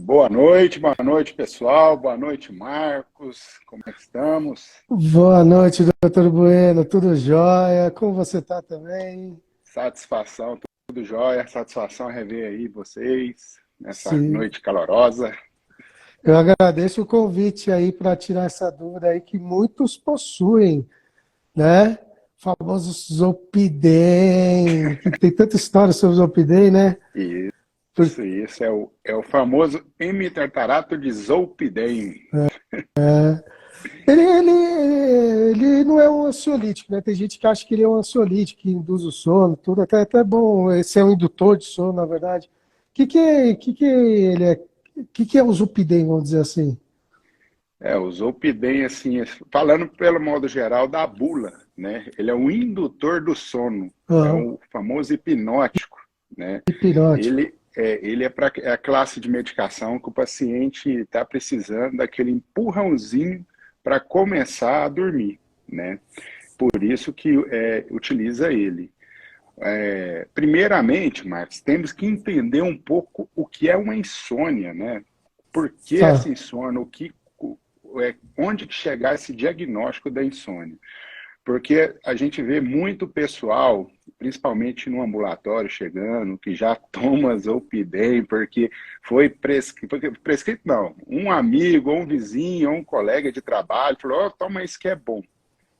boa noite, pessoal. Boa noite, Marcos. Como é que estamos? Boa noite, doutor Bueno. Tudo jóia? Como você está também? Satisfação, tudo jóia. Satisfação rever aí vocês nessa Sim. noite calorosa. Eu agradeço o convite aí para tirar essa dúvida aí que muitos possuem, né? Famoso Zolpidem, que tem tanta história sobre o Zolpidem, né? Por- Isso é o famoso hemitartarato de Zolpidem. ele não é um ansiolítico, né? Tem gente que acha que ele é um ansiolítico, que induz o sono, tudo. Até é bom, esse é um indutor de sono, na verdade. Que ele é? Que é o Zolpidem, vamos dizer assim? O Zolpidem, assim, falando pelo modo geral da bula, né? Ele é um indutor do sono, é Ah, o famoso hipnótico, né? hipnótico. Ele é para a classe de medicação que o paciente está precisando daquele empurrãozinho para começar a dormir, né? Por isso que utiliza ele. Primeiramente, Marcos, temos que entender um pouco o que é uma insônia, né? Por que essa Tá. insônia? Onde que chegar esse diagnóstico da insônia? Porque a gente vê muito pessoal, principalmente no ambulatório, chegando, que já toma Zolpidem, porque foi prescrito, não. Um amigo, ou um vizinho, ou um colega de trabalho falou, oh, toma isso que é bom.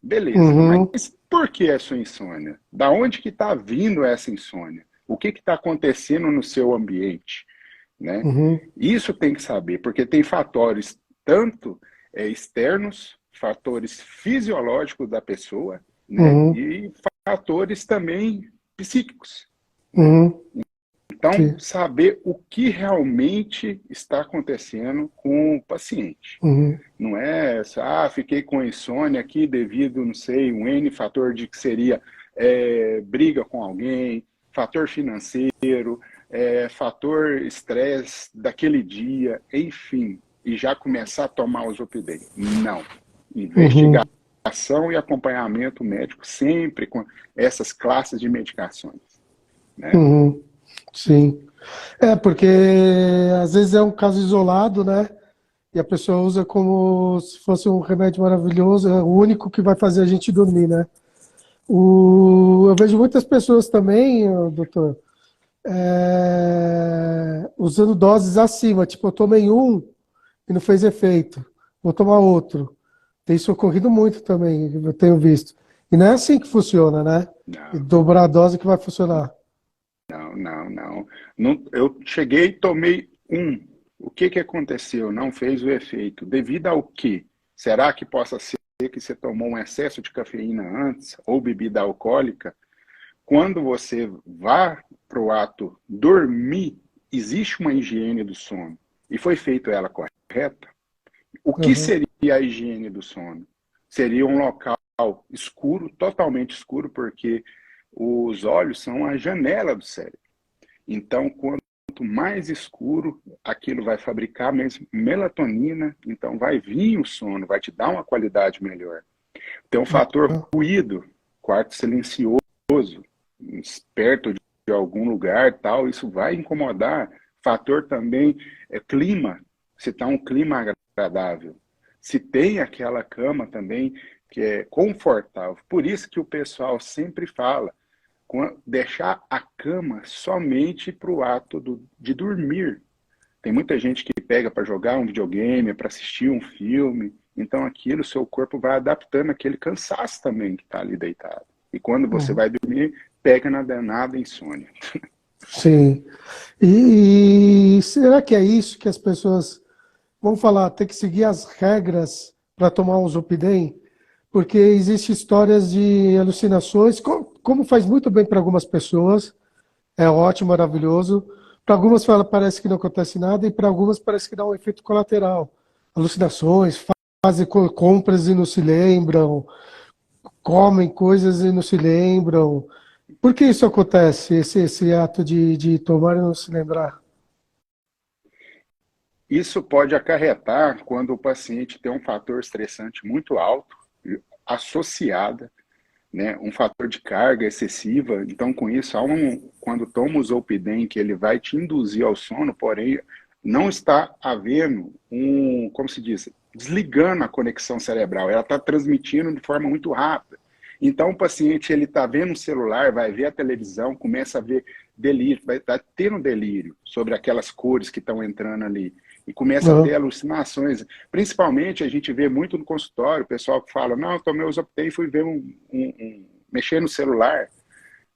Beleza, mas Uhum, por que essa insônia? Da onde que está vindo essa insônia? O que está acontecendo no seu ambiente? Né? uhum, Isso tem que saber, porque tem fatores tanto externos, fatores fisiológicos da pessoa, né? uhum, E fatores também psíquicos, né? uhum, Então, sim, saber o que realmente está acontecendo com o paciente. uhum, Não é, fiquei com insônia aqui devido, não sei, um N fator de que seria briga com alguém, fator financeiro, fator estresse daquele dia, enfim, e já começar a tomar o Zolpidem. Não. uhum, Investigação e acompanhamento médico sempre com essas classes de medicações, né? uhum, sim. É, porque às vezes é um caso isolado, né? E a pessoa usa como se fosse um remédio maravilhoso, é o único que vai fazer a gente dormir, né? Eu vejo muitas pessoas também, doutor, usando doses acima. Tipo, eu tomei um e não fez efeito. Vou tomar outro. Tem isso ocorrido muito também, eu tenho visto. E não é assim que funciona, né? E Não, dobrar a dose que vai funcionar. não. Eu cheguei e tomei um. O que que aconteceu? Não fez o efeito. Devido ao quê? Será que possa ser que você tomou um excesso de cafeína antes ou bebida alcoólica? Quando você vá para o ato dormir, existe uma higiene do sono. E foi feita ela correta? O que Uhum, seria a higiene do sono? Seria um local escuro, totalmente escuro, porque os olhos são a janela do cérebro. Então, quanto mais escuro, aquilo vai fabricar melatonina, então vai vir o sono, vai te dar uma qualidade melhor. Tem um fator ruído, quarto silencioso, perto de algum lugar, tal, isso vai incomodar. Fator também clima, se está um clima agradável. Se tem aquela cama também que é confortável. Por isso que o pessoal sempre fala, deixar a cama somente para o ato de dormir. Tem muita gente que pega para jogar um videogame, para assistir um filme. Então aquilo, seu corpo vai adaptando aquele cansaço também que está ali deitado. E quando você uhum, vai dormir, pega na danada insônia. sim. E será que é isso que as pessoas vão falar? Tem que seguir as regras para tomar um Zolpidem? Porque existem histórias de alucinações, como faz muito bem para algumas pessoas, é ótimo, maravilhoso. Para algumas parece que não acontece nada e para algumas parece que dá um efeito colateral. Alucinações, fazem compras e não se lembram, comem coisas e não se lembram. Por que isso acontece, esse ato de tomar e não se lembrar? Isso pode acarretar quando o paciente tem um fator estressante muito alto, associada, né, um fator de carga excessiva. Então, com isso, quando toma o Zolpidem, que ele vai te induzir ao sono, porém, não está havendo como se diz, desligando a conexão cerebral, ela está transmitindo de forma muito rápida. Então, o paciente ele está vendo um celular, vai ver a televisão, começa a ver delírio, vai estar tendo delírio sobre aquelas cores que estão entrando ali. E começa a ter Aham. alucinações. Principalmente, a gente vê muito no consultório, o pessoal que fala, não, eu tomei o Zoptem e fui ver mexer no celular.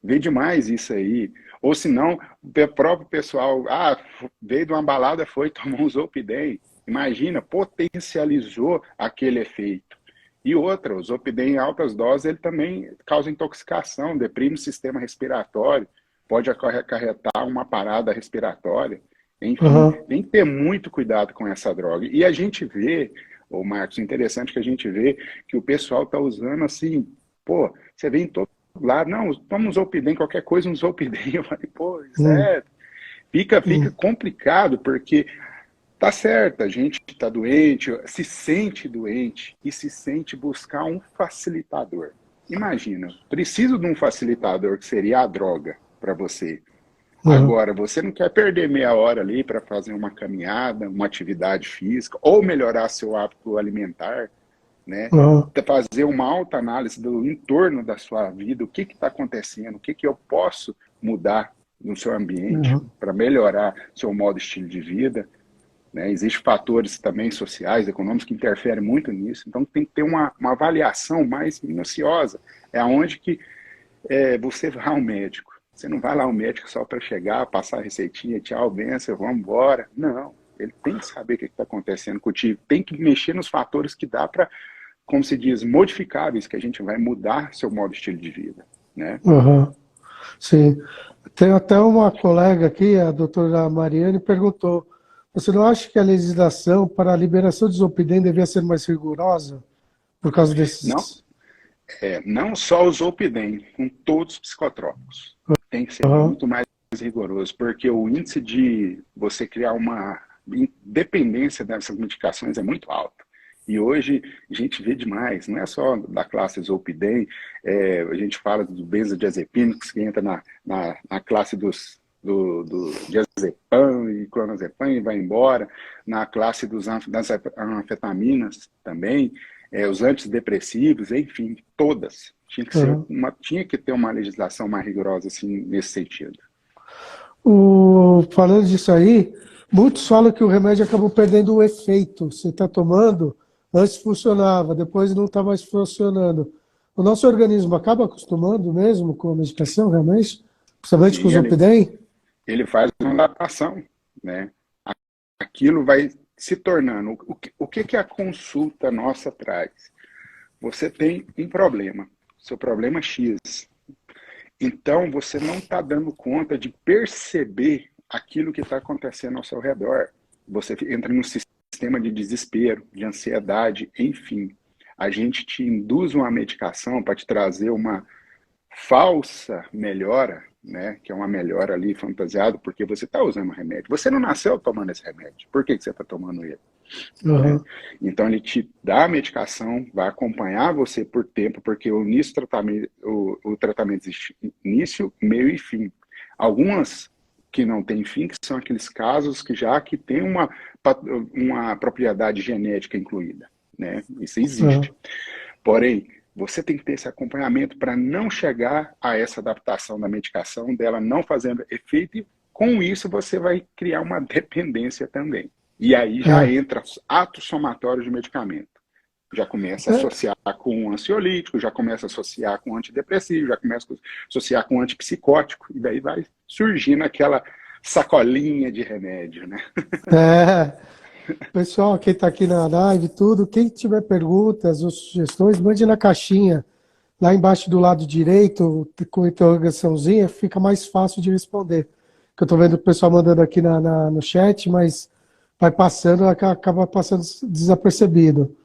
Vê demais isso aí. Ou se não, o próprio pessoal, veio de uma balada, foi, tomou um Zolpidem. Imagina, potencializou aquele efeito. E outra, o Zolpidem em altas doses, ele também causa intoxicação, deprime o sistema respiratório, pode acarretar uma parada respiratória. Enfim, Aham. tem que ter muito cuidado com essa droga. E a gente vê, ô Marcos, interessante que a gente vê que o pessoal está usando assim, pô, você vê em todo lá, não, toma um Zolpidem, qualquer coisa, um Zolpidem. Eu falei, pô, Hum, sério. Fica hum, complicado, porque tá certo, a gente está doente, se sente doente e se sente buscar um facilitador. Imagina, preciso de um facilitador que seria a droga para você. aham, Agora, você não quer perder meia hora ali para fazer uma caminhada, uma atividade física, ou melhorar seu hábito alimentar, né? aham, Fazer uma alta análise do entorno da sua vida, o que está acontecendo, o que, que eu posso mudar no seu ambiente aham. para melhorar seu modo de estilo de vida, né? Existem fatores também sociais, econômicos que interferem muito nisso, então tem que ter uma avaliação mais minuciosa. É onde que você vai ao médico. Você não vai lá ao médico só para chegar, passar a receitinha, tchau, benção, vamos embora. Não, ele tem que saber o que está acontecendo contigo, tem que mexer nos fatores que dá para, como se diz, modificáveis, que a gente vai mudar seu modo de estilo de vida, né? Aham. Sim. Tem até uma colega aqui, a doutora Mariane, perguntou: você não acha que a legislação para a liberação de Zolpidem devia ser mais rigorosa por causa Não, desses. não só os Zolpidem, com todos os psicotrópicos. Tem que ser Aham, muito mais rigoroso, porque o índice de você criar uma dependência dessas medicações é muito alto. E hoje a gente vê demais, não é só da classe Zolpidem, a gente fala do benzodiazepínicos, que entra na classe do diazepam e clonazepam e vai embora, na classe das anfetaminas também, os antidepressivos, enfim, todas. aham. Tinha que ter uma legislação mais rigorosa assim, nesse sentido. Falando disso aí, muitos falam que o remédio acabou perdendo o efeito. Você está tomando, antes funcionava, depois não está mais funcionando. O nosso organismo acaba acostumando mesmo com a medicação, realmente? Principalmente com o Sim, Zolpidem? ele faz uma adaptação, né? Aquilo vai se tornando. O que a consulta nossa traz? Você tem um problema, seu problema é X. Então, você não está dando conta de perceber aquilo que está acontecendo ao seu redor. Você entra num sistema de desespero, de ansiedade, enfim. A gente te induz uma medicação para te trazer uma falsa melhora, né? Que é uma melhora ali fantasiada, porque você está usando o remédio. Você não nasceu tomando esse remédio. Por que você está tomando ele? Né? Aham. Então ele te dá a medicação, vai acompanhar você por tempo, porque o tratamento existe início, meio e fim. Algumas que não têm fim, que são aqueles casos que tem uma propriedade genética incluída, né? Isso Aham. existe. Porém, você tem que ter esse acompanhamento para não chegar a essa adaptação da medicação, dela não fazendo efeito, e com isso você vai criar uma dependência também. E aí já É. entra atos somatórios de medicamento. Já começa a É. associar com um ansiolítico, já começa a associar com antidepressivo, já começa a associar com antipsicótico, e daí vai surgindo aquela sacolinha de remédio, né? É. Pessoal, quem está aqui na live, tudo, quem tiver perguntas ou sugestões, mande na caixinha. Lá embaixo do lado direito, com interrogaçãozinha, fica mais fácil de responder. Que eu estou vendo o pessoal mandando aqui no chat, mas vai passando, acaba passando desapercebido.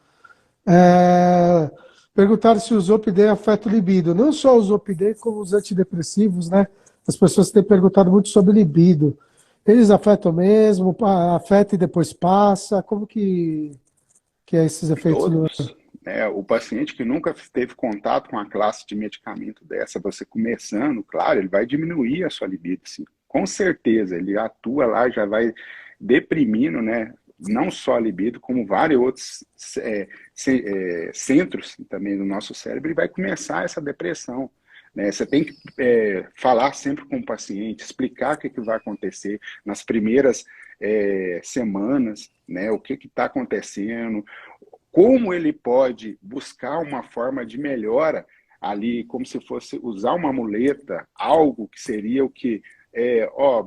É, perguntaram se o Zolpidem afeta o libido. Não só o Zolpidem, como os antidepressivos, né? As pessoas têm perguntado muito sobre libido. Eles afetam mesmo? Afeta e depois passa? Como que é esses efeitos no... Todos. Né? O paciente que nunca teve contato com a classe de medicamento dessa, você começando, claro, ele vai diminuir a sua libido, sim. Com certeza, ele atua lá, já vai deprimindo, né, não só a libido, como vários outros centros também do nosso cérebro, e vai começar essa depressão. Né? Você tem que falar sempre com o paciente, explicar o que vai acontecer nas primeiras semanas, né? O que está acontecendo, como ele pode buscar uma forma de melhora ali, como se fosse usar uma muleta, algo que seria o que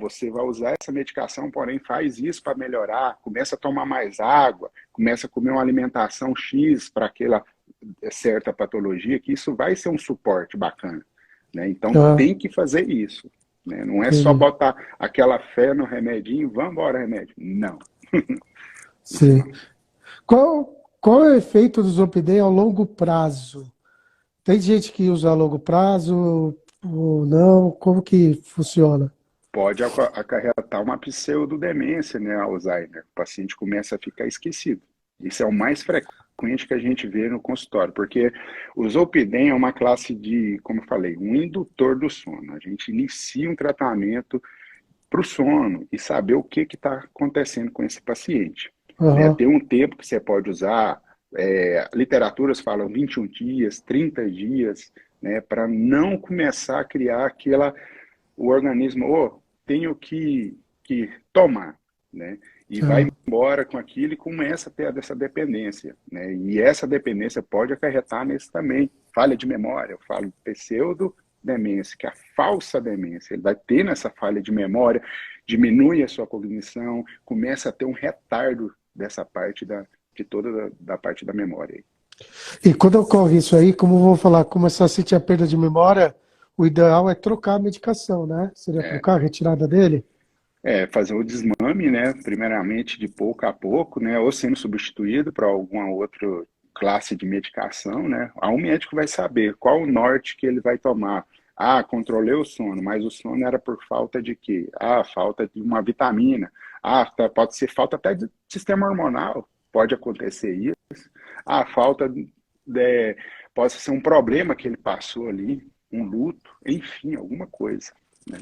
você vai usar essa medicação, porém faz isso para melhorar, começa a tomar mais água, começa a comer uma alimentação X para aquela certa patologia, que isso vai ser um suporte bacana. Né? Então tem que fazer isso. Né? Não é só botar aquela fé no remedinho, vamos embora, remédio. Não. Sim. Qual é o efeito do Zolpidem ao longo prazo? Tem gente que usa a longo prazo ou não? Como que funciona? Pode acarretar uma pseudodemência, né, Alzheimer. O paciente começa a ficar esquecido. Isso é o mais frequente que a gente vê no consultório, porque o Zolpidem é uma classe de, como eu falei, um indutor do sono. A gente inicia um tratamento para o sono e saber o que está acontecendo com esse paciente. Né? Tem um tempo que você pode usar, literaturas falam 21 dias, 30 dias, né, para não começar a criar o organismo, tenho que tomar, né? E vai embora com aquilo e começa a ter essa dependência, né? E essa dependência pode acarretar nesse também, falha de memória, eu falo pseudo-demência, que é a falsa demência. Ele vai ter nessa falha de memória, diminui a sua cognição, começa a ter um retardo dessa parte da parte da memória. Aí. E quando ocorre isso aí, como eu vou falar, começar a sentir a perda de memória, o ideal é trocar a medicação, né? Seria trocar a retirada dele? Fazer o desmame, né? Primeiramente de pouco a pouco, né? Ou sendo substituído para alguma outra classe de medicação, né? Aí o médico vai saber qual o norte que ele vai tomar. Ah, controlei o sono, mas o sono era por falta de quê? Ah, falta de uma vitamina. Ah, pode ser falta até de sistema hormonal, pode acontecer isso. Ah, pode ser um problema que ele passou ali, um luto, enfim, alguma coisa. Né?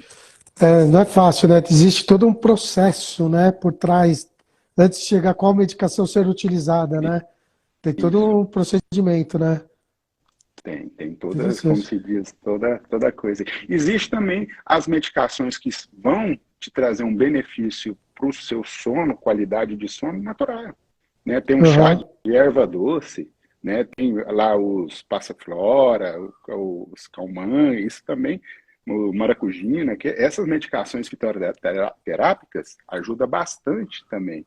Não é fácil, né? Existe todo um processo, né, por trás, antes de chegar qual medicação ser utilizada, né? Tem todo um procedimento, né? Tem toda, como se diz, toda coisa. Existe também as medicações que vão te trazer um benefício para o seu sono, qualidade de sono natural. Né? Tem um chá de erva doce, né? Tem lá os passiflora, os calmã, isso também, o maracujina, que essas medicações fitoterápicas ajudam bastante também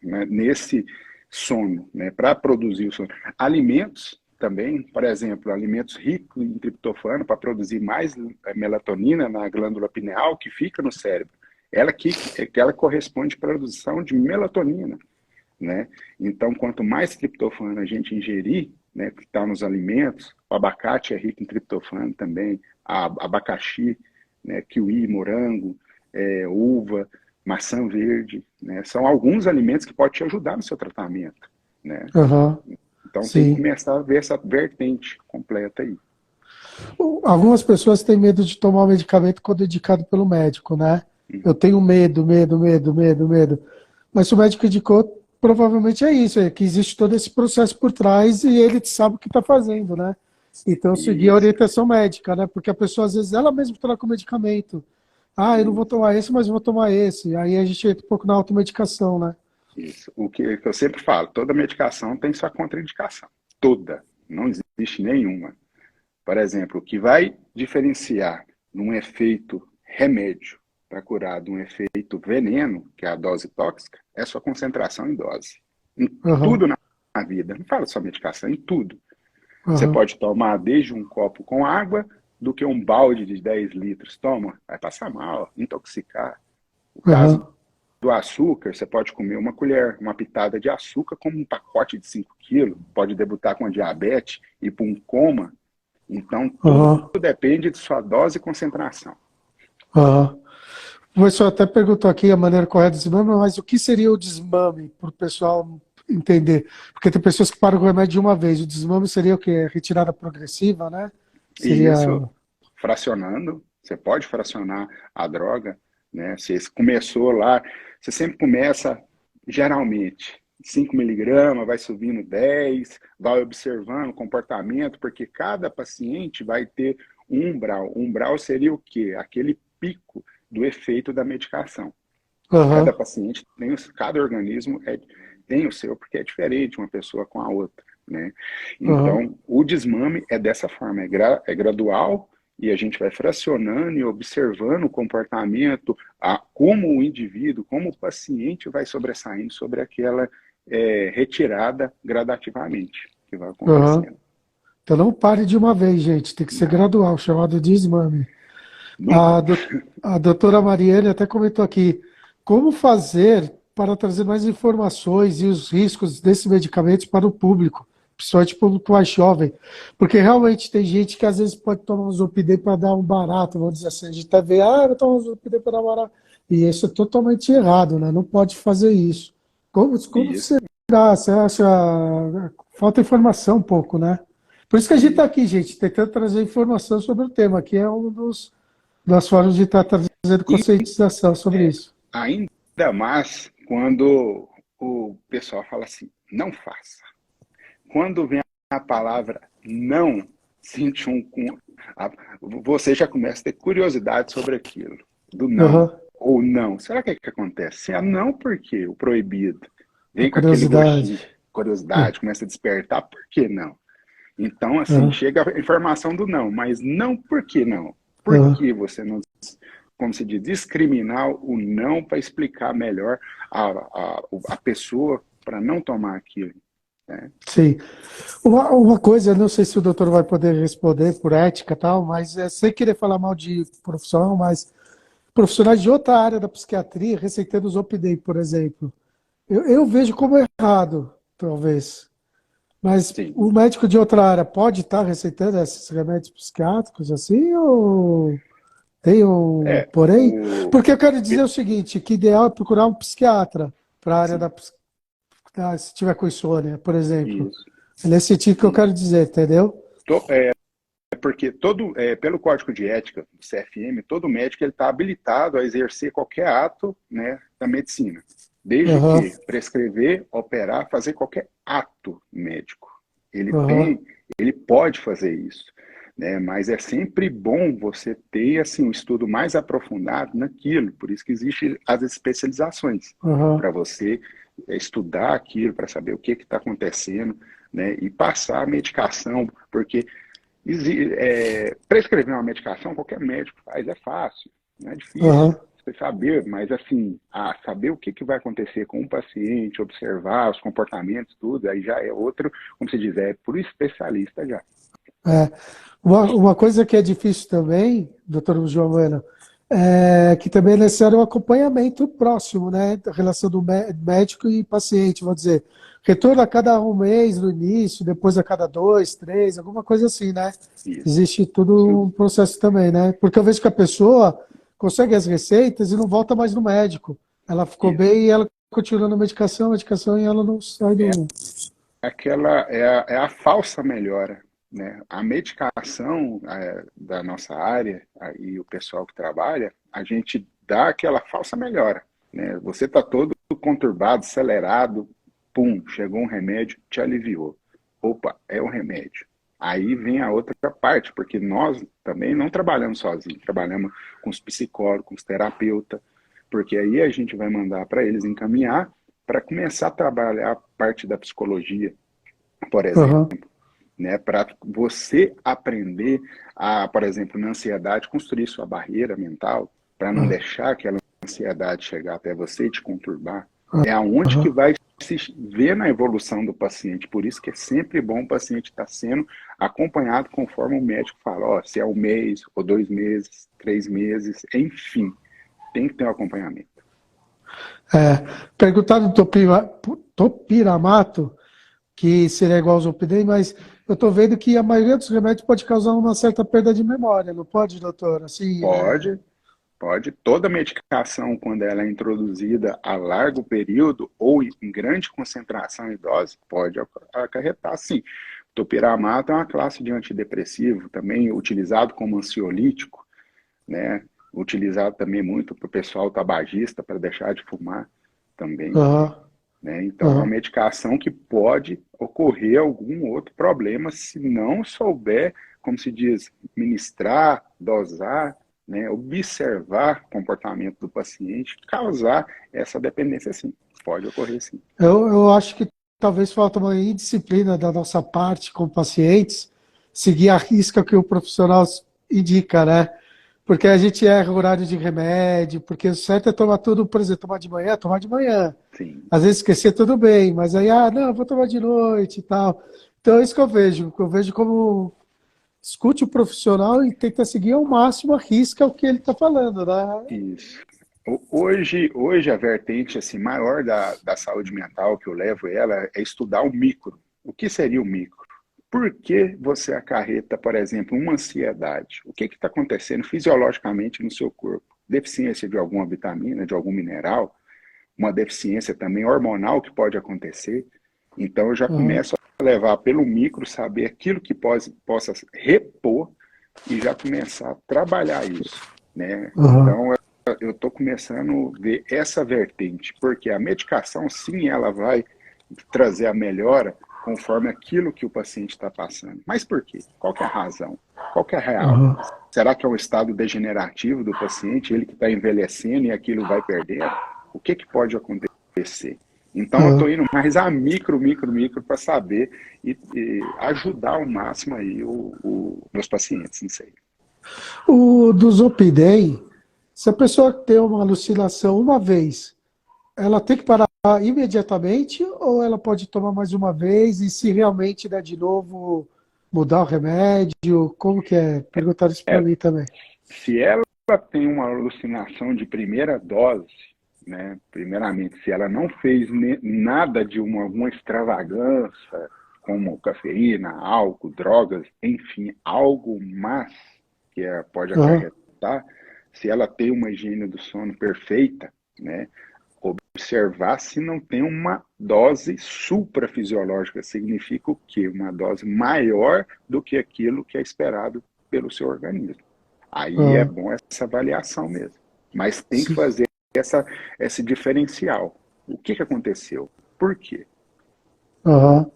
nesse sono, né, para produzir o sono. Alimentos também, por exemplo, alimentos ricos em triptofano para produzir mais melatonina na glândula pineal que fica no cérebro. Ela corresponde à produção de melatonina, né? Então, quanto mais triptofano a gente ingerir, né, que está nos alimentos, o abacate é rico em triptofano também, abacaxi, né, kiwi, morango, uva, maçã verde, né? São alguns alimentos que podem te ajudar no seu tratamento, né? Então tem que começar a ver essa vertente completa aí. Algumas pessoas têm medo de tomar o medicamento quando indicado pelo médico, né? Eu tenho medo. Mas se o médico indicou, provavelmente é isso, que existe todo esse processo por trás e ele sabe o que está fazendo, né? Então seguir a orientação médica, né? Porque a pessoa, às vezes, ela mesma troca o medicamento. Ah, eu não vou tomar esse, mas eu vou tomar esse. Aí a gente entra um pouco na automedicação, né? Isso. O que eu sempre falo, toda medicação tem sua contraindicação. Toda. Não existe nenhuma. Por exemplo, o que vai diferenciar num efeito remédio para curar de um efeito veneno, que é a dose tóxica, é sua concentração em dose. Em tudo na vida. Não fala só medicação, em tudo. Você pode tomar desde um copo com água do que um balde de 10 litros. Toma, vai passar mal, intoxicar. O caso do açúcar, você pode comer uma colher, uma pitada de açúcar como um pacote de 5 quilos, pode debutar com diabetes e para um coma. Então, tudo depende de sua dose e concentração. O professor até perguntou aqui a maneira correta do desmame, mas o que seria o desmame, para o pessoal entender? Porque tem pessoas que param com o remédio de uma vez. O desmame seria o quê? Retirada progressiva, né? Seria... Isso, fracionando. Você pode fracionar a droga, né? Você começou lá, você sempre começa, geralmente, 5 miligramas, vai subindo 10, vai observando o comportamento, porque cada paciente vai ter um umbral. O umbral seria o quê? Aquele pico do efeito da medicação. Cada Aham, paciente tem, cada organismo tem o seu, porque é diferente uma pessoa com a outra, né? aham. Então, o desmame é dessa forma, é gradual, e a gente vai fracionando e observando o comportamento, como o indivíduo, como o paciente vai sobressaindo sobre aquela retirada gradativamente que vai Aham. acontecendo. Então não pare de uma vez, gente. Tem que ser Não, gradual, chamado de desmame. nunca. A, a doutora Mariane até comentou aqui, como fazer para trazer mais informações e os riscos desses medicamentos para o público, principalmente o público mais jovem, porque realmente tem gente que às vezes pode tomar um Zolpidem para dar um barato, vamos dizer assim, a gente até vê, eu vou tomar um Zolpidem para dar um barato, e isso é totalmente errado, né? Não pode fazer isso. Como Isso, será? Você acha? Falta informação um pouco, né? Por isso que a gente está isso. aqui, gente, tentando trazer informação sobre o tema, que é um dos das formas de estar trazendo E conscientização sobre isso. ainda mais quando o pessoal fala assim, não faça. Quando vem a palavra não, sente você já começa a ter curiosidade sobre aquilo, do não, Uhum. ou não. Será que acontece? Se é não, por quê? O proibido. A Vem com aquele curiosidade. gostinho, curiosidade, começa a despertar, por que não? Então, assim, Uhum. chega a informação do não, mas não por que não? Por Uhum. que você não, como se diz, discriminar o não para explicar melhor a pessoa para não tomar aquilo, né? Sim. Uma coisa, não sei se o doutor vai poder responder por ética e tal, mas sem querer falar mal de profissional, mas profissionais de outra área da psiquiatria receitando Zolpidem, por exemplo. Eu vejo como errado, talvez. Mas Sim. o médico de outra área pode estar receitando esses remédios psiquiátricos assim, ou tem um É, porém? o. Porque eu quero dizer o seguinte, que ideal é procurar um psiquiatra para a área Sim, se tiver com insônia, por exemplo. isso. É nesse sentido que eu Sim. quero dizer, entendeu? Porque pelo Código de Ética do CFM, todo médico está habilitado a exercer qualquer ato, né, da medicina, desde Aham, que prescrever, operar, fazer qualquer ato médico. Ele aham, tem, ele pode fazer isso, né? Mas é sempre bom você ter assim um estudo mais aprofundado naquilo. Por isso que existem as especializações aham, para você estudar aquilo, para saber o que está acontecendo, né? E passar a medicação, porque prescrever uma medicação, qualquer médico faz, é fácil, não é difícil. aham. Você saber, mas assim, saber o que vai acontecer com o paciente, observar os comportamentos, tudo, aí já é outro, como se diz, é por especialista já. É. Uma coisa que é difícil também, doutor Giovana, é que também é necessário um acompanhamento próximo, né? Da relação do médico e paciente, vou dizer. Retorno a cada um mês no início, depois a cada dois, três, alguma coisa assim, né? Isso. Existe tudo um processo também, né? Porque eu vejo que a pessoa consegue as receitas e não volta mais no médico. Ela ficou Isso. bem e ela continua na medicação e ela não sai É do. aquela, é a falsa melhora, né? A medicação da nossa área, e o pessoal que trabalha, a gente dá aquela falsa melhora, né? Você está todo conturbado, acelerado, pum, chegou um remédio, te aliviou. Opa, é o remédio. Aí vem a outra parte, porque nós também não trabalhamos sozinhos, trabalhamos com os psicólogos, com os terapeutas, porque aí a gente vai mandar para eles encaminhar para começar a trabalhar a parte da psicologia, por exemplo, Aham, né? Para você aprender a, por exemplo, na ansiedade, construir sua barreira mental, para não aham, deixar aquela ansiedade chegar até você e te conturbar. É aonde que aham. vai se ver na evolução do paciente. Por isso que é sempre bom o paciente estar sendo acompanhado conforme o médico fala, ó, se é um mês, ou 2 meses, 3 meses, enfim, tem que ter um acompanhamento. É, perguntaram do topiramato, que seria igual ao Zolpidem, mas eu estou vendo que a maioria dos remédios pode causar uma certa perda de memória, não pode, doutor? Assim, Pode, pode. Toda medicação, quando ela é introduzida a largo período ou em grande concentração em dose, pode acarretar, sim. Topiramato é uma classe de antidepressivo, também utilizado como ansiolítico, né? utilizado também muito para o pessoal tabagista, para deixar de fumar também, Aham, né? Então, é uma aham. medicação que pode ocorrer algum outro problema se não souber, como se diz, ministrar, dosar, né? Observar o comportamento do paciente, causar essa dependência, sim. Pode ocorrer, sim. Eu acho que talvez falta uma indisciplina da nossa parte com pacientes, seguir a risca que o profissional indica, né? Porque a gente erra o horário de remédio, porque o certo é tomar tudo, por exemplo, tomar de manhã. Sim, Às vezes esquecer tudo bem, mas aí, não, vou tomar de noite e tal. Então é isso que eu vejo como escute o profissional e tenta seguir ao máximo a risca o que ele está falando, né? isso. Hoje a vertente assim, maior da saúde mental que eu levo ela é estudar o micro. O que seria o micro? Por que você acarreta, por exemplo, uma ansiedade? O que está acontecendo fisiologicamente no seu corpo? Deficiência de alguma vitamina, de algum mineral, uma deficiência também hormonal que pode acontecer. Então eu já Uhum, começo a levar pelo micro, saber aquilo que possa repor e já começar a trabalhar isso, né? uhum, Então eu estou começando a ver essa vertente, porque a medicação, sim, ela vai trazer a melhora conforme aquilo que o paciente está passando. Mas por quê? Qual que é a razão? Qual que é a real? uhum, Será que é um estado degenerativo do paciente, ele que está envelhecendo e aquilo vai perdendo? O que, que pode acontecer? Então eu estou uhum. indo mais a micro para saber e ajudar ao máximo aí meus pacientes nisso aí. O do Zopidem, se a pessoa tem uma alucinação uma vez, ela tem que parar imediatamente ou ela pode tomar mais uma vez e se realmente der de novo, mudar o remédio? Como que é? Perguntaram isso para É, mim também. se ela tem uma alucinação de primeira dose, né, primeiramente, se ela não fez nada de alguma extravagância, como cafeína, álcool, drogas, enfim, algo mais que pode Aham, acarretar, se ela tem uma higiene do sono perfeita, né, observar se não tem uma dose suprafisiológica, significa o quê? Uma dose maior do que aquilo que é esperado pelo seu organismo. Aí é aham. bom essa avaliação mesmo. Mas tem que Sim. fazer esse diferencial. O que, que aconteceu? Por quê? Aham.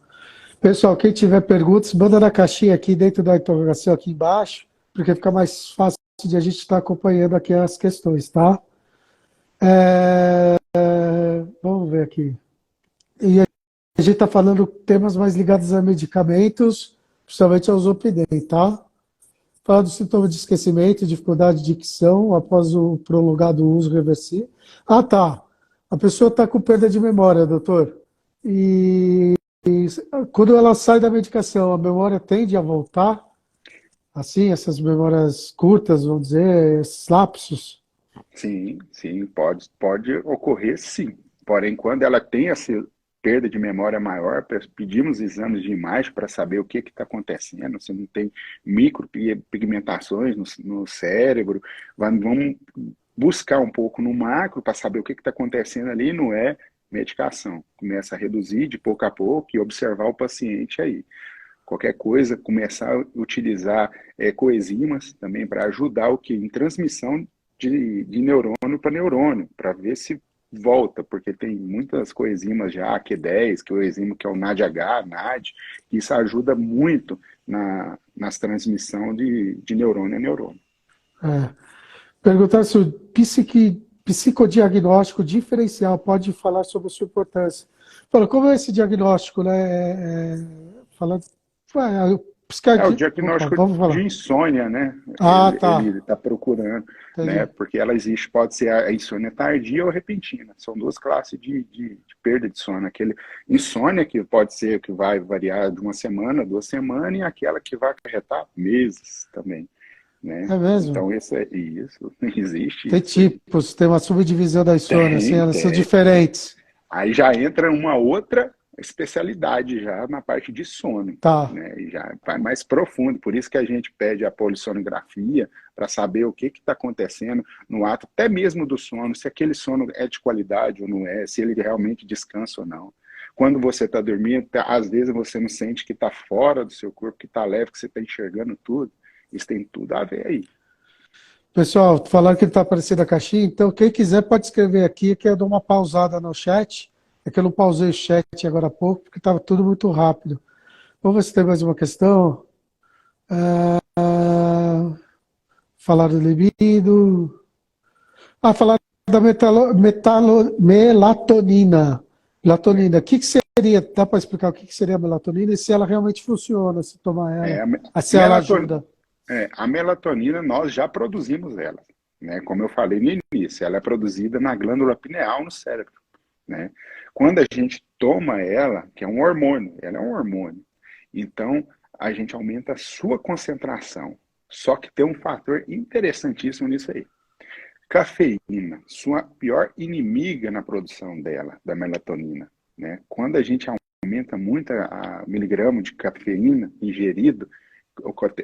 Pessoal, quem tiver perguntas, manda na caixinha aqui dentro da interrogação aqui embaixo, porque fica mais fácil de a gente estar acompanhando aqui as questões, tá? Vamos ver aqui. E a gente está falando temas mais ligados a medicamentos, principalmente ao Zopidem, tá? Fala do sintoma de esquecimento, dificuldade de dicção após o prolongado uso reversível. Ah, tá. A pessoa está com perda de memória, doutor. E quando ela sai da medicação, a memória tende a voltar? Assim, essas memórias curtas, vamos dizer, esses lapsos? Sim, sim, pode ocorrer sim. Porém, quando ela tem essa perda de memória maior, pedimos exames de imagem para saber o que está acontecendo, se não tem micropigmentações no cérebro, vamos buscar um pouco no macro para saber o que está acontecendo ali, não é medicação. Começa a reduzir de pouco a pouco e observar o paciente aí. Qualquer coisa, começar a utilizar coenzimas também para ajudar o que? Em transmissão de neurônio para neurônio, para ver se volta, porque tem muitas coenzimas já, Q10, que é o enzima que é o NADH, NAD, que isso ajuda muito nas transmissão de neurônio a neurônio. É. Perguntar se o psicodiagnóstico diferencial pode falar sobre a sua importância. Fala, como é esse diagnóstico, né? Falando, É o Opa, diagnóstico vamos falar. de insônia, né? Ah, Ele tá. está procurando, né? Entendi. Porque ela existe, pode ser a insônia tardia ou repentina. São duas classes de perda de sono. Aquele insônia que pode ser que vai variar de uma semana, 2 semanas, e aquela que vai acarretar meses também, né? É mesmo. Então esse é isso, existe Tem isso aí. tipos, tem uma subdivisão da insônia, assim, Tem, elas são tem. diferentes. Aí já entra uma outra especialidade já na parte de sono, Tá. né? E já vai mais profundo. Por isso que a gente pede a polissonografia para saber o que está acontecendo no ato, até mesmo do sono, se aquele sono é de qualidade ou não é, se ele realmente descansa ou não. Quando você está dormindo, às vezes você não sente que está fora do seu corpo, que está leve, que você está enxergando tudo. Isso tem tudo a ver aí. Pessoal, falaram que ele está aparecendo a caixinha, então quem quiser pode escrever aqui, que eu dou uma pausada no chat. É que eu não pausei o chat agora há pouco, porque estava tudo muito rápido. Vamos ver se tem mais uma questão. Ah, falar do libido. Ah, falar da melatonina. Melatonina. O que que seria? Dá para explicar o que que seria a melatonina e se ela realmente funciona, se tomar ela, É, se ela ajuda? a melatonina nós já produzimos ela, né? Como eu falei no início, ela é produzida na glândula pineal no cérebro, né? Quando a gente toma ela, que é um hormônio, ela é um hormônio, então a gente aumenta a sua concentração. Só que tem um fator interessantíssimo nisso aí. Cafeína, sua pior inimiga na produção dela, da melatonina, né? Quando a gente aumenta muito a miligramo de cafeína ingerido,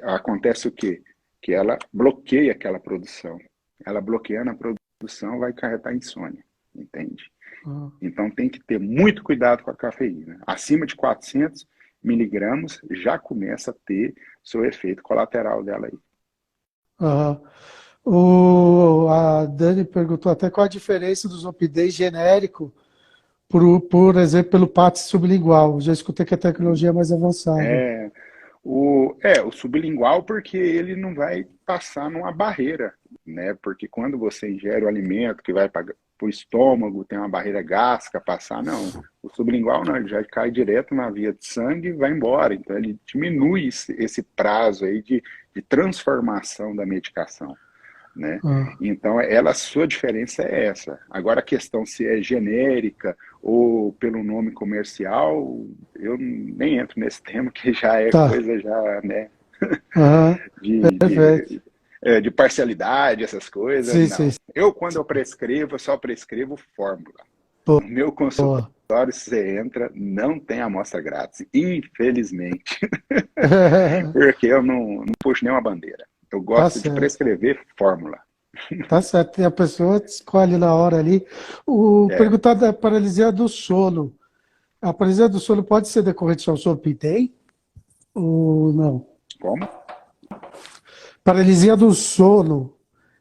acontece o quê? Que ela bloqueia aquela produção. Ela bloqueando a produção vai acarretar insônia, entende? Ah, Então tem que ter muito cuidado com a cafeína. Acima de 400 miligramas já começa a ter seu efeito colateral dela aí. aham. A Dani perguntou até qual a diferença dos Zolpidem genérico, por exemplo, pelo PAT sublingual. Já escutei que a tecnologia é mais avançada. É, o sublingual, porque ele não vai passar numa barreira, né? Porque quando você ingere o alimento que vai para o estômago, tem uma barreira gástrica passar, não. O sublingual não, ele já cai direto na via de sangue e vai embora. Então ele diminui esse prazo aí de transformação da medicação, né? Ah, Então, ela, a sua diferença é essa. Agora, a questão se é genérica ou pelo nome comercial, eu nem entro nesse tema, que já é tá. coisa já, né, Aham, de, perfeito. de, de parcialidade, essas coisas, Sim, sim, não. Eu, quando eu prescrevo, eu só prescrevo fórmula. No meu boa. consultório, se você entra, não tem amostra grátis, infelizmente, porque eu não puxo nenhuma bandeira. Eu Tá gosto de certo. prescrever fórmula. Tá certo. E a pessoa escolhe na hora ali. O É, perguntar da paralisia do sono. A paralisia do sono pode ser decorrente ao Zolpidem ou não? como? Paralisia do sono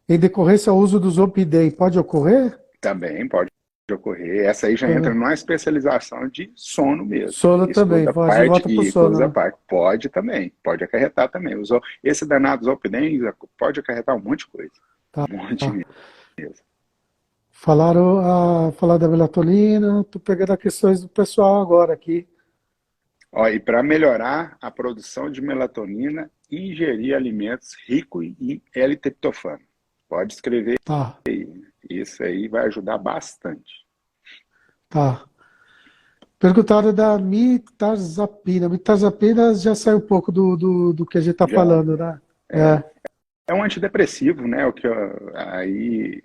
em decorrência ao uso do Zolpidem pode ocorrer? Também pode ocorrer. Essa aí já entra Ah, numa especialização de sono mesmo. sono também, Estuda pode parte volta para o e coisa sono, à né? parte. Pode também, pode acarretar também. Esse danado Zolpidem pode acarretar um monte de coisa. Tá. Um monte mesmo. Falar da melatonina, tô pegando as questões do pessoal agora aqui. Ó, e para melhorar a produção de melatonina, ingerir alimentos ricos em L-triptofano. Pode escrever Tá, aí. Isso aí vai ajudar bastante. tá. Perguntaram da mirtazapina. Mirtazapina já saiu um pouco do que a gente está Já falando, né? é, É, é um antidepressivo, né? O que aí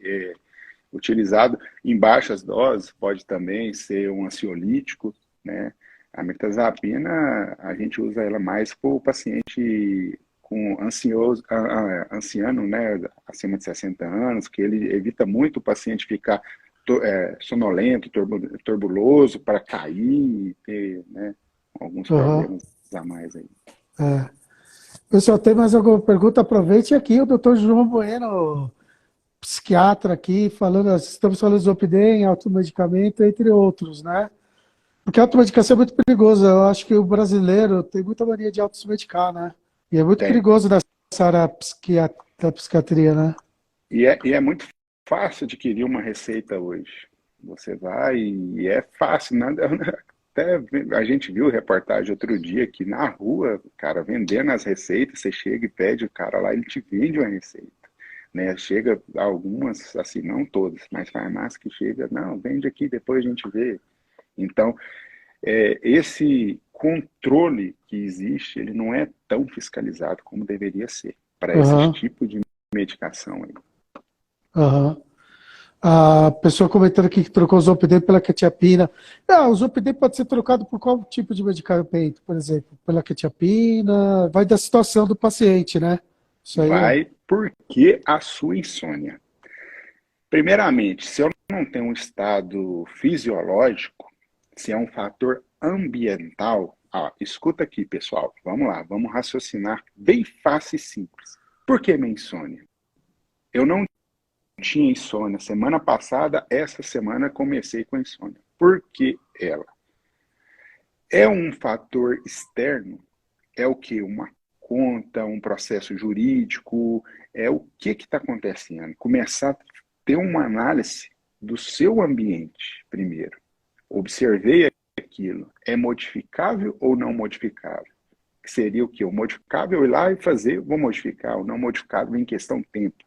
utilizado em baixas doses, pode também ser um ansiolítico, né? A mirtazapina, a gente usa ela mais para o paciente com anciano, né, acima de 60 anos, que ele evita muito o paciente ficar sonolento, turbuloso, para cair, ter, né, alguns aham, problemas a mais aí. é. Pessoal, tem mais alguma pergunta? Aproveite aqui o doutor João Bueno, psiquiatra aqui, falando, estamos falando de Zolpidem, automedicamento, entre outros, né? Porque a automedicação é muito perigosa. Eu acho que o brasileiro tem muita mania de automedicar, né? E é muito Tem. perigoso nessa área da psiquiatria, né? E é muito fácil adquirir uma receita hoje. Você vai e é fácil, nada. Até a gente viu reportagem outro dia que na rua, cara, vendendo as receitas, você chega e pede o cara lá, ele te vende uma receita. Né? Chega algumas, assim, não todas, mas farmácia que chega, não, vende aqui, depois a gente vê. Então, esse controle que existe, ele não é tão fiscalizado como deveria ser para esses Aham, tipos de medicação aí. aham. A pessoa comentando aqui que trocou o Zolpidem pela quetiapina. Ah, o Zolpidem pode ser trocado por qual tipo de medicamento, por exemplo? Pela quetiapina? Vai da situação do paciente, né? Isso aí é. Vai porque a sua insônia. Primeiramente, se eu não tenho um estado fisiológico, se é um fator ambiental, escuta aqui, pessoal, vamos lá, vamos raciocinar bem fácil e simples. Por que minha insônia? Eu não tinha insônia. Semana passada, essa semana, comecei com insônia. Por que ela? É um fator externo? É o que? Uma conta, um processo jurídico? É o que está acontecendo? Começar a ter uma análise do seu ambiente primeiro. Observei aquilo. É modificável ou não modificável? Que seria o quê? O modificável ir lá e fazer, vou modificar. O não modificável em questão de tempo.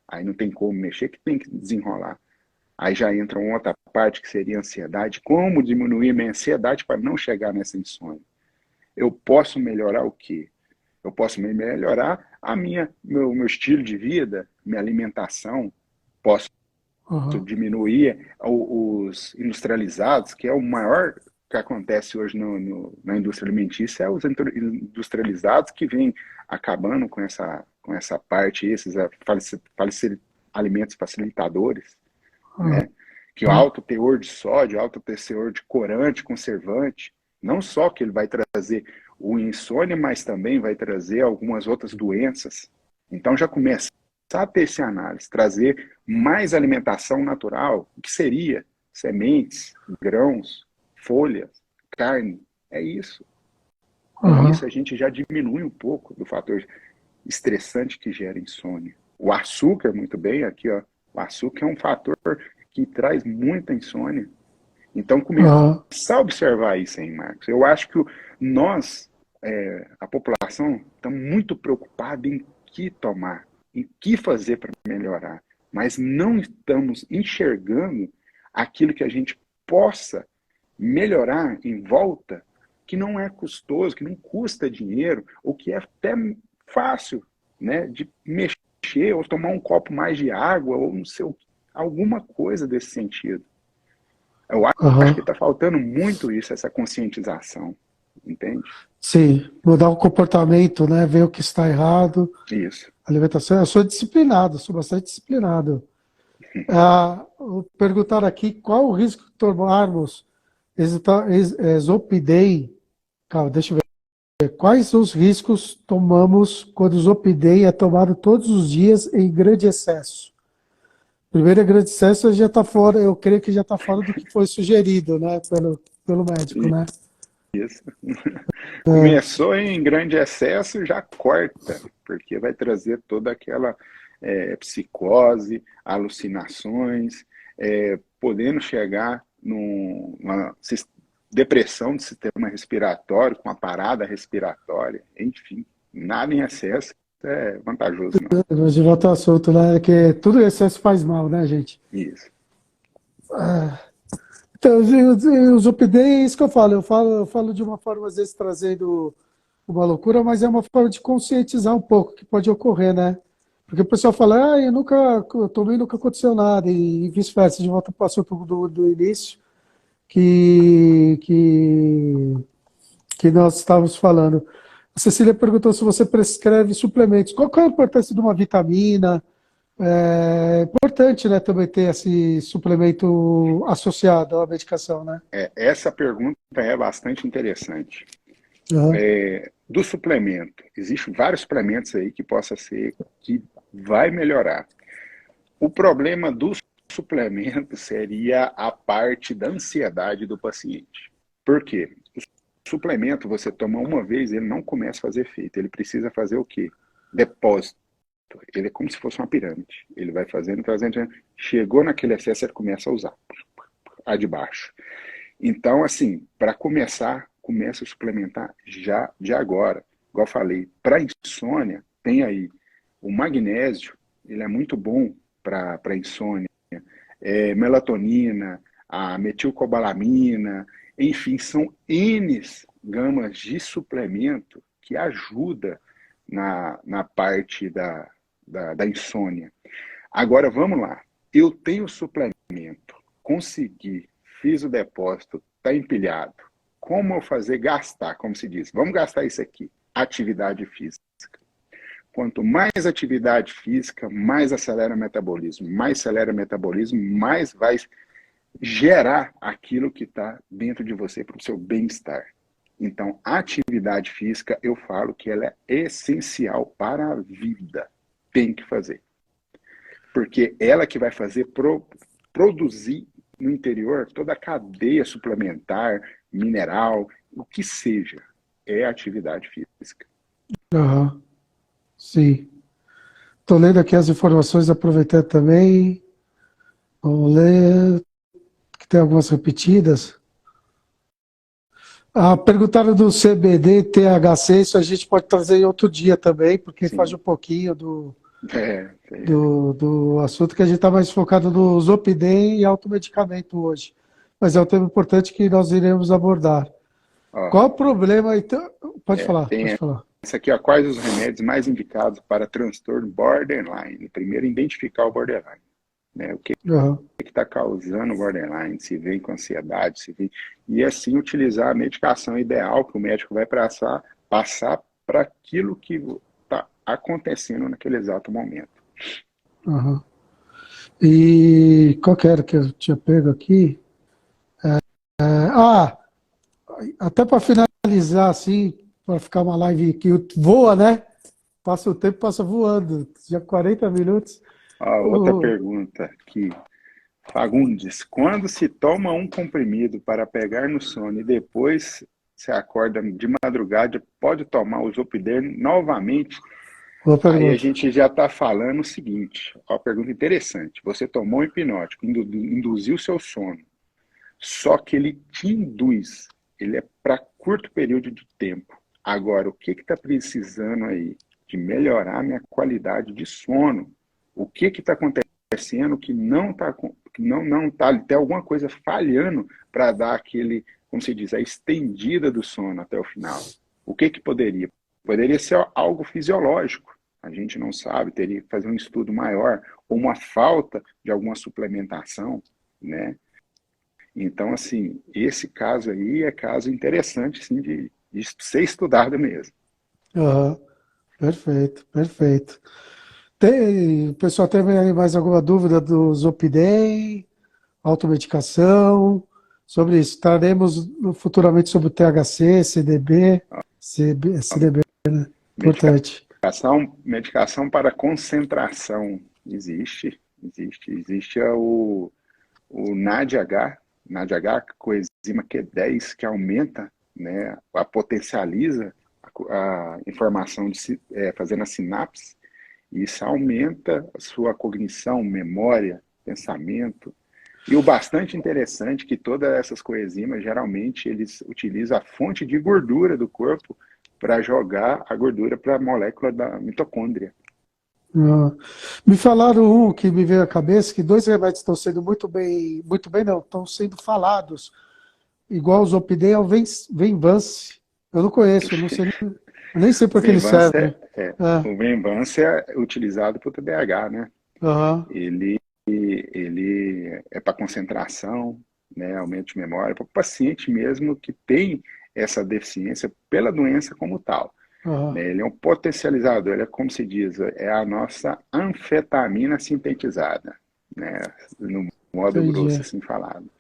Aí não tem como mexer, que tem que desenrolar. Aí já entra uma outra parte que seria a ansiedade. Como diminuir minha ansiedade para não chegar nessa insônia? Eu posso melhorar o quê? Eu posso melhorar meu estilo de vida, minha alimentação. Posso Uhum. diminuir os industrializados, que é o maior que acontece hoje na indústria alimentícia, é os industrializados que vêm acabando com essa parte, esses alimentos facilitadores, né? Que o Uhum. alto teor de sódio, alto teor de corante, conservante, não só que ele vai trazer o insônia, mas também vai trazer algumas outras doenças. Então já começa a ter essa análise, trazer mais alimentação natural, o que seria sementes, grãos, folhas, carne, é isso. Com isso Uhum. a gente já diminui um pouco do fator estressante que gera insônia. O açúcar, muito bem, aqui ó, o açúcar é um fator que traz muita insônia. Então, começar Uhum. a observar isso, hein, Marcos? Eu acho que nós, a população, está muito preocupada em que tomar, em que fazer para melhorar, mas não estamos enxergando aquilo que a gente possa melhorar em volta, que não é custoso, que não custa dinheiro, ou que é até fácil, né, de mexer, ou tomar um copo mais de água, ou não sei, alguma coisa desse sentido. Eu acho que Uhum. está faltando muito isso, essa conscientização, entende? Sim, mudar o comportamento, né? Ver o que está errado. Isso. Alimentação, eu sou disciplinado, sou bastante disciplinado. Perguntaram aqui qual o risco de tomarmos Zolpidem. Calma, deixa eu ver. Quais os riscos tomamos quando o Zolpidem é tomado todos os dias em grande excesso? Primeiro, em grande excesso já está fora, eu creio que já está fora do que foi sugerido, né, pelo médico, né? Isso. Começou em grande excesso, já corta, porque vai trazer toda aquela psicose, alucinações, podendo chegar numa depressão do sistema respiratório, com uma parada respiratória, enfim, nada em excesso é vantajoso, não. Mas de volta ao assunto, né? Que tudo excesso faz mal, né, gente? Isso. Então, os updates, é isso que eu falo de uma forma, às vezes, trazendo uma loucura, mas é uma forma de conscientizar um pouco que pode ocorrer, né? Porque o pessoal fala, eu tomei, nunca aconteceu nada, e vice-versa, de volta para o assunto do início, que, que, que nós estávamos falando. A Cecília perguntou se você prescreve suplementos. Qual que é a importância de uma vitamina? É importante, né, também ter esse suplemento associado à medicação, né? Essa pergunta é bastante interessante. Uhum. Do suplemento, existem vários suplementos aí que possa ser que vai melhorar. O problema do suplemento seria a parte da ansiedade do paciente. Por quê? O suplemento, você toma uma vez, ele não começa a fazer efeito. Ele precisa fazer o quê? Depósito. Ele é como se fosse uma pirâmide. Ele vai fazendo, trazendo. Chegou naquele excesso, ele começa a usar. A de baixo. Então, assim, para começar, começa a suplementar já de agora. Igual eu falei, para insônia, tem aí o magnésio, ele é muito bom para insônia. Melatonina, a metilcobalamina, enfim, são N gamas de suplemento que ajuda na parte da insônia. Agora, vamos lá. Eu tenho suplemento, consegui, fiz o depósito, está empilhado. Como eu fazer gastar, como se diz? Vamos gastar isso aqui. Atividade física. Quanto mais atividade física, mais acelera o metabolismo. Mais acelera o metabolismo, mais vai gerar aquilo que está dentro de você para o seu bem-estar. Então, a atividade física, eu falo que ela é essencial para a vida. Tem que fazer. porque ela que vai fazer produzir no interior toda a cadeia suplementar, mineral, o que seja, é atividade física. Aham, sim. Estou lendo aqui as informações, aproveitando também. Vamos ler, que tem algumas repetidas. Ah, perguntaram do CBD, THC, isso a gente pode trazer em outro dia também, porque faz Sim, um pouquinho do, é. do assunto que a gente está mais focado no Zolpidem e automedicamento hoje. Mas é um tema importante que nós iremos abordar. Ó, Qual o problema, então? Pode falar, pode tem falar. essa aqui, ó, quais os remédios mais indicados para transtorno borderline? Primeiro, identificar o borderline, né? O que Aham, está causando o borderline, se vem com ansiedade, se vem... E assim utilizar a medicação ideal que o médico vai passar para aquilo que está acontecendo naquele exato momento. aham. E qual que era que eu tinha pego aqui? Ah, até para finalizar, assim, para ficar uma live que voa, né? Passa o tempo, passa voando. Já 40 minutos. Ó, outra O- pergunta aqui. Fagundes, quando se toma um comprimido para pegar no sono e depois se acorda de madrugada, pode tomar o Zolpidem novamente? Boa Aí a pergunta. gente já está falando o seguinte, ó, pergunta interessante. Você tomou um hipnótico, induziu seu sono, só que ele te induz, ele é para curto período de tempo. Agora, o que está precisando aí? De melhorar minha qualidade de sono. O que está acontecendo que não está, que não tá, tem alguma coisa falhando para dar aquele, como se diz, a estendida do sono até o final. O que poderia? Poderia ser algo fisiológico. A gente não sabe, teria que fazer um estudo maior, ou uma falta de alguma suplementação, né? Então, assim, esse caso aí é caso interessante, sim, de ser estudado mesmo. Aham, perfeito, perfeito. O pessoal tem mais alguma dúvida do Zolpidem, automedicação, sobre isso? Estaremos futuramente sobre o THC, CDB, CDB, importante. Medicação para concentração existe o NADH, NADH, coenzima Q10, que aumenta, né, potencializa a informação fazendo a sinapse, e isso aumenta a sua cognição, memória, pensamento. E o bastante interessante é que todas essas coenzimas, geralmente, eles utilizam a fonte de gordura do corpo para jogar a gordura para a molécula da mitocôndria. Ah, me falaram um que me veio à cabeça, que dois remédios estão sendo muito bem não, estão sendo falados, igual o Zolpidem é o Venvance. Eu não conheço, eu nem sei O para que ele Venvance serve. Ah, o Venvance é utilizado para o TDAH, né? aham, Ele é para concentração, né, aumento de memória, para o paciente mesmo que tem essa deficiência pela doença como tal. aham, Né? Ele é um potencializador, ele é como se diz, é a nossa anfetamina sintetizada, né, no modo grosso entendi. assim falado.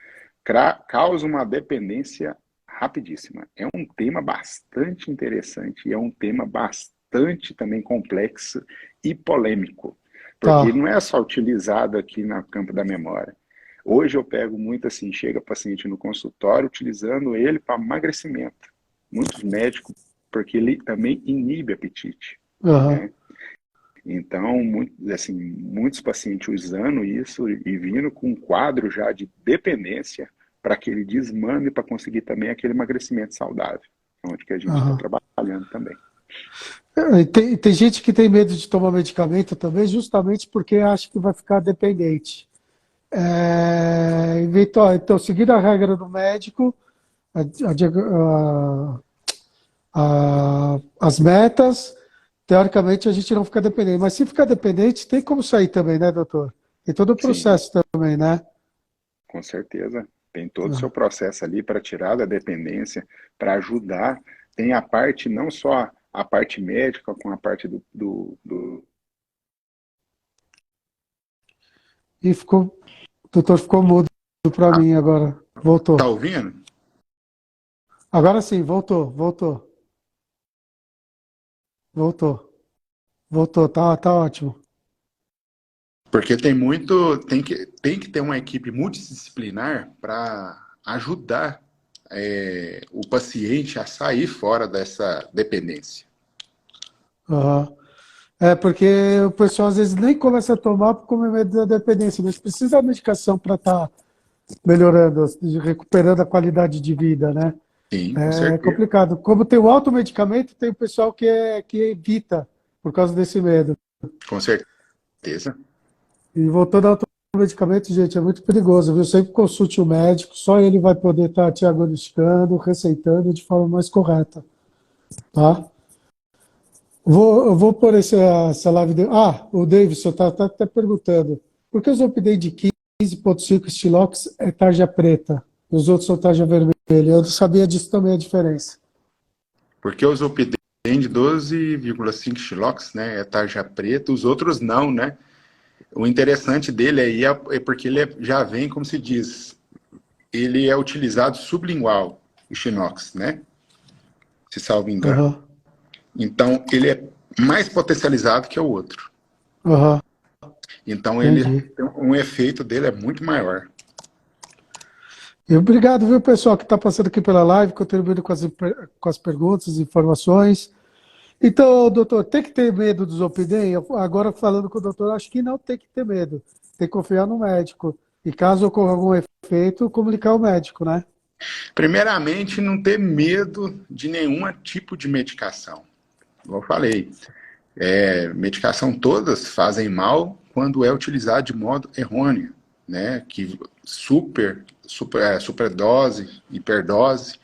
Causa uma dependência rapidíssima. É um tema bastante interessante e é um tema bastante também complexo e polêmico, porque Tá. não é só utilizado aqui no campo da memória. Hoje eu pego muito assim, chega paciente no consultório utilizando ele para emagrecimento. Muitos médicos, porque ele também inibe apetite, Aham, né? Então, muitos pacientes usando isso e vindo com um quadro já de dependência para que ele desmame para conseguir também aquele emagrecimento saudável, onde que a gente está aham. trabalhando também. E tem gente que tem medo de tomar medicamento também, justamente porque acha que vai ficar dependente. Então, seguir a regra do médico, a- as metas, teoricamente a gente não fica dependente. Mas se ficar dependente, tem como sair também, né, doutor? Tem todo o Sim, processo também, né? com certeza. Tem todo o seu Ah, processo ali para tirar da dependência, para ajudar. Tem a parte, não só a parte médica, com a parte e ficou, o doutor ficou mudo para Ah, mim agora. tá Voltou. ouvindo? Agora sim, voltou. Voltou. Voltou, tá ótimo. Porque tem que ter uma equipe multidisciplinar para ajudar o paciente a sair fora dessa dependência. Aham. Porque o pessoal às vezes nem começa a tomar por comer medo da dependência, mas precisa da medicação para estar melhorando, recuperando a qualidade de vida, né? Sim, com É certeza. complicado. Como tem o automedicamento, tem o pessoal que evita por causa desse medo. Com certeza. E voltando ao automedicamento, gente, é muito perigoso, viu? Sempre consulte o médico, só ele vai poder estar te diagnosticando, receitando de forma mais correta, tá? Eu vou pôr essa live. O Davidson está até perguntando. Por que os Zolpidem de 15,5 Stilox é tarja preta? E os outros são tarja vermelha? Eu não sabia disso também, a diferença. Porque o Zolpidem de 12,5 Xilox, né, é tarja preta, os outros não, né? O interessante dele aí é porque ele já vem, como se diz, ele é utilizado sublingual, o Xinox, né? Se salvo engano. Aham, Então, ele é mais potencializado que o outro. aham, Então, entendi. um efeito dele é muito maior. E obrigado, viu, pessoal, que está passando aqui pela live, contribuindo com as perguntas, informações. Então, doutor, tem que ter medo do Zolpidem? Agora, falando com o doutor, acho que não tem que ter medo. Tem que confiar no médico. E caso ocorra algum efeito, comunicar ao médico, né? Primeiramente, não ter medo de nenhum tipo de medicação. Como eu falei, medicação todas fazem mal quando é utilizado de modo errôneo, né? Que superdose, hiperdose,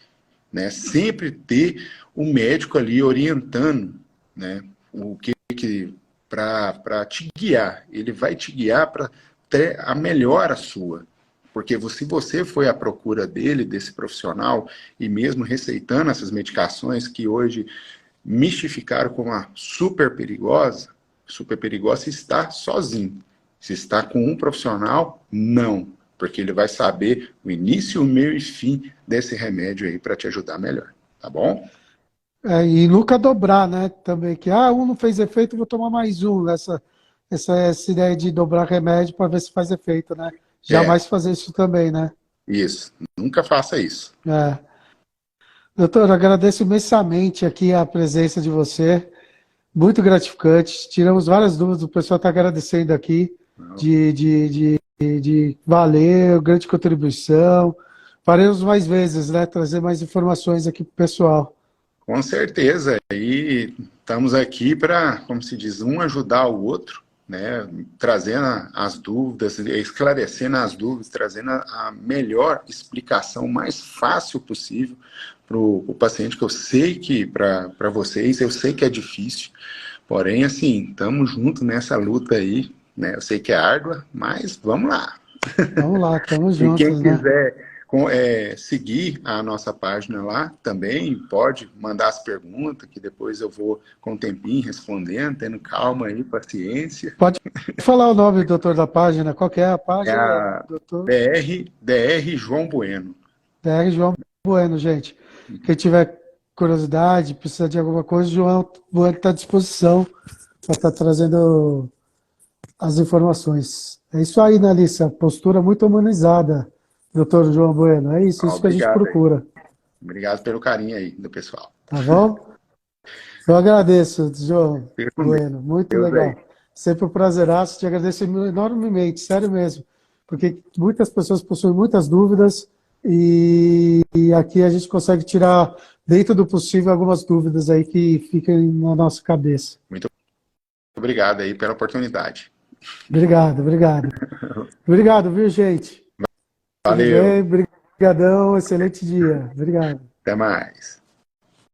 né? Sempre ter o médico ali orientando, né? O que para te guiar. Ele vai te guiar para ter a melhora sua. Porque se você foi à procura dele, desse profissional, e mesmo receitando essas medicações que hoje mistificaram como a super perigosa, se está sozinho. Se está com um profissional, não. Porque ele vai saber o início, o meio e fim desse remédio aí para te ajudar melhor. Tá bom? E nunca dobrar, né? Também que, um não fez efeito, vou tomar mais um. Essa ideia de dobrar remédio para ver se faz efeito, né? É, Jamais fazer isso também, né? isso. Nunca faça isso. É. Doutor, agradeço imensamente aqui a presença de você. Muito gratificante. Tiramos várias dúvidas, o pessoal está agradecendo aqui de valer, grande contribuição. Faremos mais vezes, né? Trazer mais informações aqui para o pessoal. Com certeza. E estamos aqui para, como se diz, um ajudar o outro, né? Trazendo as dúvidas, esclarecendo as dúvidas, trazendo a melhor explicação mais fácil possível para o paciente, que eu sei que para vocês, eu sei que é difícil, porém, assim, estamos juntos nessa luta aí, né? Eu sei que é árdua, mas vamos lá. Vamos lá, estamos E quem juntos, né? quiser seguir a nossa página lá, também pode mandar as perguntas, que depois eu vou com um tempinho respondendo, tendo calma aí, paciência. Pode falar o nome, doutor, da página. Qual que é a É página, a doutor? DR João Bueno. DR João Bueno, gente. Quem tiver curiosidade, precisa de alguma coisa, o João Bueno está à disposição para estar trazendo as informações. É isso aí, Nalissa. Postura muito humanizada, doutor João Bueno. É isso que a gente Obrigado aí. procura. Obrigado pelo carinho aí do pessoal. Tá bom? Eu agradeço, João Fica com Bueno. Muito Deus aí. legal. Sempre um prazeraço. Te agradeço enormemente, sério mesmo. Porque muitas pessoas possuem muitas dúvidas e aqui a gente consegue tirar, dentro do possível, algumas dúvidas aí que ficam na nossa cabeça. Muito obrigado aí pela oportunidade. Obrigado, obrigado. Obrigado, viu, gente? Tudo Valeu. bem? Obrigadão, excelente dia. Obrigado. Até mais.